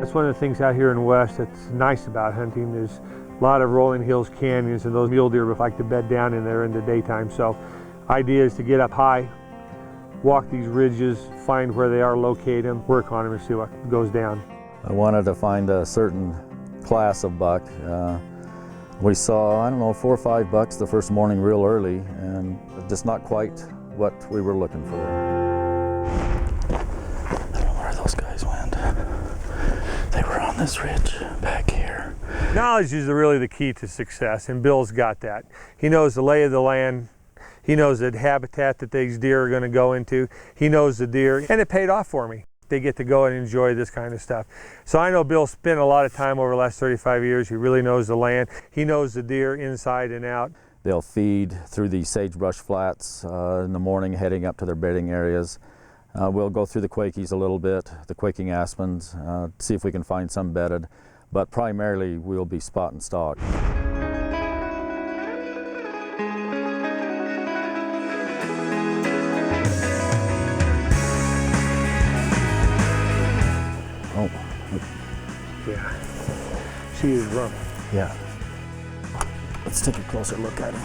That's one of the things out here in West that's nice about hunting. There's a lot of rolling hills, canyons, and those mule deer would like to bed down in there in the daytime. So idea is to get up high, walk these ridges, find where they are, locate them, work on them, and see what goes down. I wanted to find a certain class of buck. We saw, I don't know, 4 or 5 bucks the first morning real early, and just not quite what we were looking for. I don't know where those guys went. They were on this ridge back here. Knowledge is really the key to success, and Bill's got that. He knows the lay of the land. He knows the habitat that these deer are going to go into. He knows the deer, and it paid off for me. They get to go and enjoy this kind of stuff. So I know Bill spent a lot of time over the last 35 years. He really knows the land. He knows the deer inside and out. They'll feed through these sagebrush flats in the morning, heading up to their bedding areas. We'll go through the quakies a little bit, the quaking aspens, see if we can find some bedded, but primarily we'll be spot and stalk. Oh. Yeah. See his rump. Yeah. Let's take a closer look at him.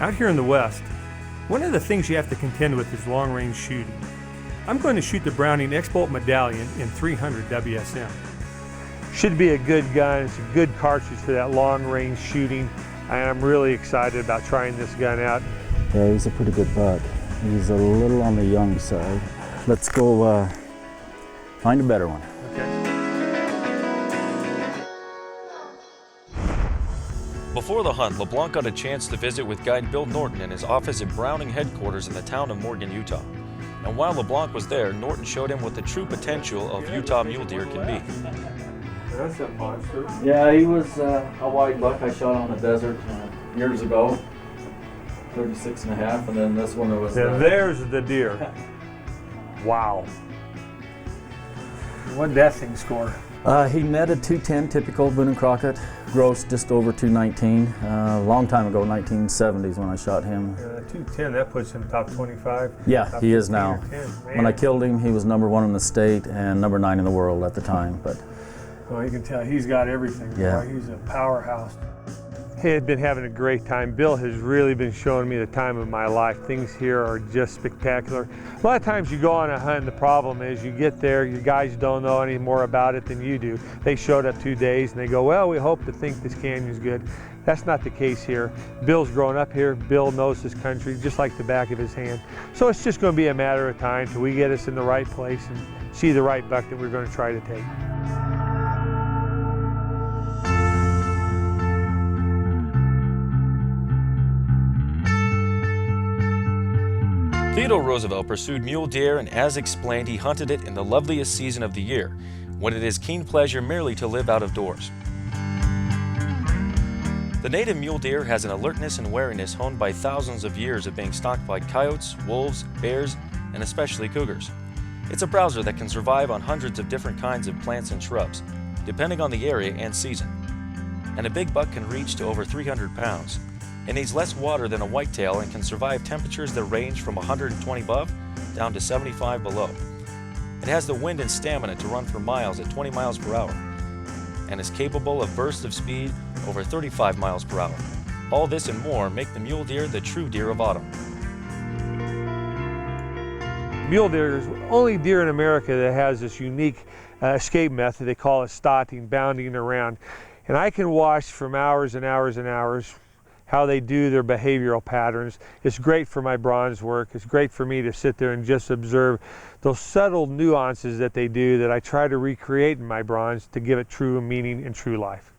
Out here in the West, one of the things you have to contend with is long-range shooting. I'm going to shoot the Browning X-Bolt Medallion in 300 WSM. Should be a good gun. It's a good cartridge for that long-range shooting, and I'm really excited about trying this gun out. Yeah, he's a pretty good buck. He's a little on the young side. Let's go find a better one. Before the hunt, LeBlanc got a chance to visit with guide Bill Norton in his office at Browning headquarters in the town of Morgan, Utah. And while LeBlanc was there, Norton showed him what the true potential of Utah mule deer can be. That's a monster. Yeah, he was a white buck I shot on the desert years ago. 36 and a half, and then this one was... Yeah, there's the deer. Wow. What did that thing score? He netted 210, typical Boone and Crockett. Gross just over 219. A long time ago, 1970s when I shot him. 210, that puts him top 25. Yeah, top he is now. When I killed him, he was #1 in the state and #9 in the world at the time. But well, you can tell he's got everything. Yeah. Boy, he's a powerhouse. Hey, I've been having a great time. Bill has really been showing me the time of my life. Things here are just spectacular. A lot of times you go on a hunt and the problem is you get there, your guys don't know any more about it than you do. They showed up 2 days and they go, well, we hope to think this canyon's good. That's not the case here. Bill's grown up here. Bill knows this country just like the back of his hand. So it's just going to be a matter of time till we get us in the right place and see the right buck that we're going to try to take. Theodore Roosevelt pursued mule deer, and as explained, he hunted it in the loveliest season of the year, when it is keen pleasure merely to live out of doors. The native mule deer has an alertness and wariness honed by thousands of years of being stalked by coyotes, wolves, bears, and especially cougars. It's a browser that can survive on hundreds of different kinds of plants and shrubs, depending on the area and season. And a big buck can reach to over 300 pounds. It needs less water than a whitetail and can survive temperatures that range from 120 above down to 75 below. It has the wind and stamina to run for miles at 20 miles per hour and is capable of bursts of speed over 35 miles per hour. All this and more make the mule deer the true deer of autumn. Mule deer is the only deer in America that has this unique escape method. They call it stotting, bounding around. And I can watch from hours and hours and hours how they do their behavioral patterns. It's great for my bronze work. It's great for me to sit there and just observe those subtle nuances that they do that I try to recreate in my bronze to give it true meaning and true life.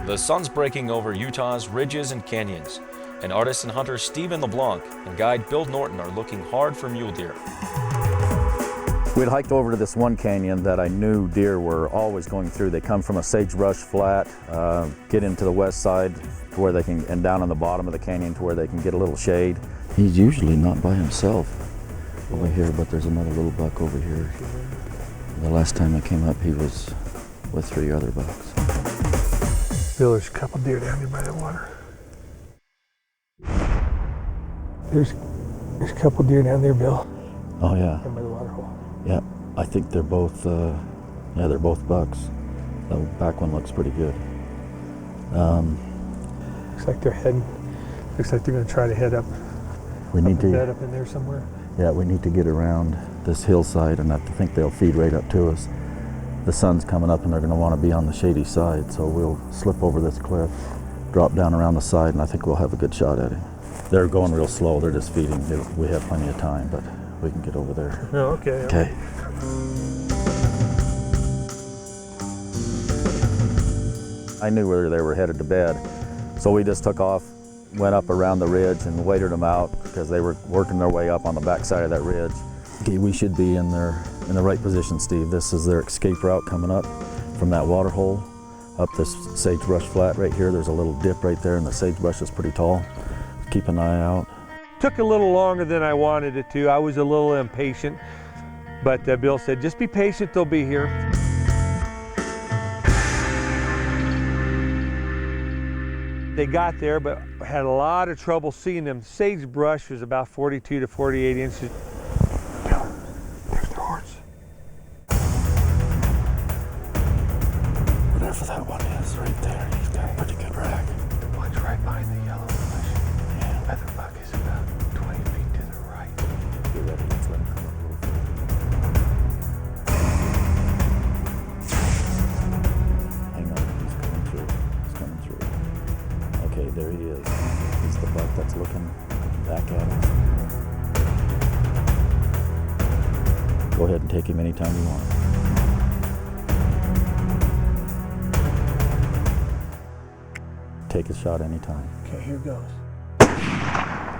The sun's breaking over Utah's ridges and canyons, and artist and hunter Stephen LeBlanc and guide Bill Norton are looking hard for mule deer. we'd hiked over to this one canyon that I knew deer were always going through. They come from a sagebrush flat, get into the west side to where they can, and down on the bottom of the canyon to where they can get a little shade. He's usually not by himself over here, but there's another little buck over here. The last time I came up, he was with 3 other bucks. Bill, there's a couple deer down here by the water. There's a couple deer down there, Bill. Oh yeah. Down by the water hole. Yeah. I think they're both, yeah, they're both bucks. The back one looks pretty good. Looks like they're heading. Looks like they're going to try to head up. We need to bed up in there somewhere. Yeah, we need to get around this hillside, and I think they'll feed right up to us. The sun's coming up, and they're going to want to be on the shady side, so we'll slip over this cliff, drop down around the side, and I think we'll have a good shot at him. They're going real slow. They're just feeding. We have plenty of time, but we can get over there. Oh, okay. Okay. I knew where they were headed to bed, so we just took off, went up around the ridge and waited them out because they were working their way up on the back side of that ridge. Okay, we should be in the right position, Steve. This is their escape route coming up from that water hole up this sagebrush flat right here. There's a little dip right there, and the sagebrush is pretty tall. Keep an eye out. Took a little longer than I wanted it to. I was a little impatient, but Bill said, just be patient, they'll be here. They got there, but had a lot of trouble seeing them. Sagebrush was about 42 to 48 inches. Bill, there's their horns. Whatever that one is right there, he's got a pretty good rack. The one's right behind the yellow bush. Yeah. The other buck is about 20 feet to the right. Get ready, let's let him come up a little further. Hang on, he's coming through. He's coming through. Okay, there he is. He's the buck that's looking back at us. Go ahead and take him anytime you want. Take a shot anytime. Okay, here goes.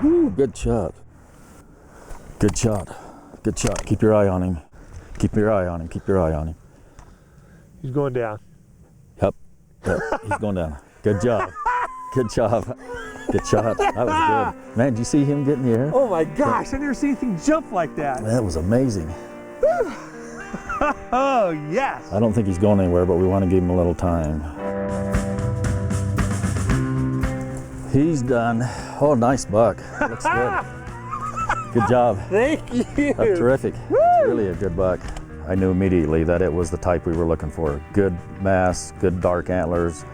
Woo, good shot. Good shot. Good shot. Keep your eye on him. Keep your eye on him. Keep your eye on him. He's going down. Yep. Yep. He's going down. Good job. Good job. Good shot. That was good. Man, did you see him get in the air? Oh my gosh, I never seen anything jump like that. That was amazing. Oh, yes. I don't think he's going anywhere, but we want to give him a little time. He's done. Oh, nice buck. Looks good. Good job. Thank you. That's terrific. It's really a good buck. I knew immediately that it was the type we were looking for. Good mass, good dark antlers,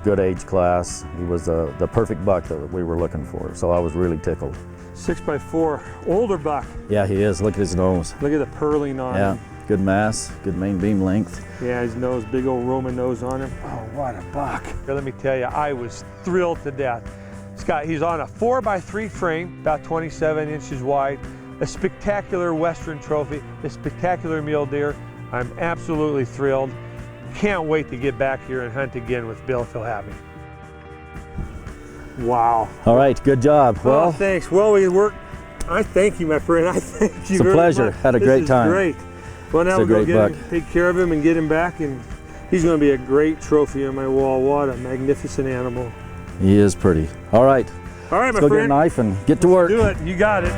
good age class. He was the perfect buck that we were looking for, so I was really tickled. 6x4, older buck. Yeah, he is. Look at his nose. Look at the purling on Yeah, him. good mass, good main beam length. Yeah, his nose, big old Roman nose on him. Oh, what a buck. Here, let me tell you, I was thrilled to death. He's on a 4x3 frame, about 27 inches wide, a spectacular Western trophy, a spectacular mule deer. I'm absolutely thrilled. Can't wait to get back here and hunt again with Bill if he'll have me. Wow. All right, good job. Well, Well, thanks. Well, we worked. I thank you, my friend. I thank you it's a very pleasure. much. Had a great time. Great. Well, now It's a we'll go great get buck. him, take care of him, and get him back, and he's going to be a great trophy on my wall. What a magnificent animal. he is pretty. All right, All right, let's my go get a friend. knife and get to work. Do it. You got it.